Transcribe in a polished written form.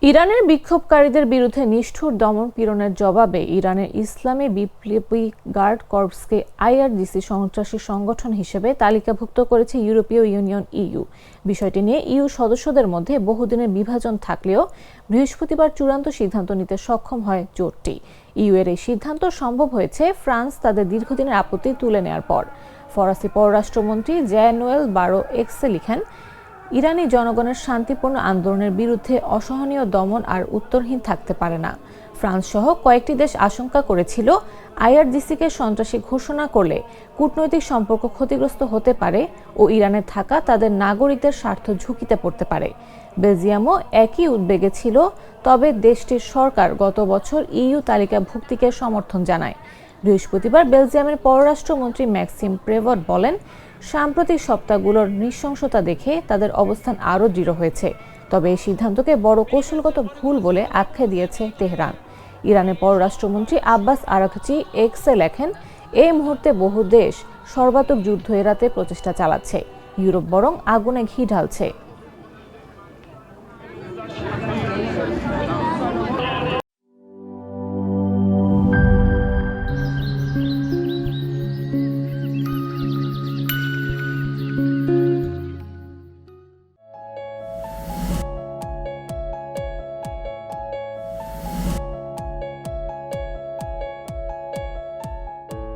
ইরানের বিক্ষোভকারীদের বিরুদ্ধে নিষ্ঠুর দমন-পীড়নের জবাবে ইরানের ইসলামী বিপ্লবী গার্ড কর্পসকে আইআরজিসি সন্ত্রাসী সংগঠন হিসেবে তালিকাভুক্ত করেছে ইউরোপীয় ইউনিয়ন ইইউ। বিষয়টি নিয়ে ইইউ সদস্যদের মধ্যে বহুদিনের বিভাজন থাকলেও বৃহস্পতিবার চূড়ান্ত সিদ্ধান্ত নিতে সক্ষম হয় জোটটি। ইইউ এর এই সিদ্ধান্ত সম্ভব হয়েছে ফ্রান্স তাদের দীর্ঘদিনের আপত্তি তুলে নেওয়ার পর। ফরাসি পররাষ্ট্রমন্ত্রী জ্যানুয়েল বারো এক্সে লিখেন, ইরানি জনগণের শান্তিপূর্ণ আন্দোলনের বিরুদ্ধে অসহনীয় দমন আর উত্তরহীন থাকতে পারে না। ফ্রান্স সহ কয়েকটি দেশ আশঙ্কা করেছিল আইআরজিসিকে সন্ত্রাসী ঘোষণা করলে কূটনৈতিক সম্পর্ক ক্ষতিগ্রস্ত হতে পারে ও ইরানে থাকা তাদের নাগরিকদের স্বার্থ ঝুঁকিতে পড়তে পারে। বেলজিয়ামও একই উদ্বেগে ছিল, তবে দেশটির সরকার গত বছর ইইউ তালিকাভুক্তিকে সমর্থন জানায়। বৃহস্পতিবার বেলজিয়ামের পররাষ্ট্রমন্ত্রী ম্যাক্সিম প্রেভট বলেন, সাম্প্রতিক সপ্তাহগুলোর নৃশংসতা দেখে তাদের অবস্থান আরও দৃঢ় হয়েছে, তবে এই সিদ্ধান্তকে বড় কৌশলগত ভুল বলে আখ্যা দিয়েছে তেহরান। ইরানের পররাষ্ট্রমন্ত্রী আব্বাস আরাঘচি এক্সে লেখেন, এই মুহূর্তে বহু দেশ সর্বাত্মক যুদ্ধ এড়াতে প্রচেষ্টা চালাচ্ছে, ইউরোপ বরং আগুনে ঘি ঢালছে।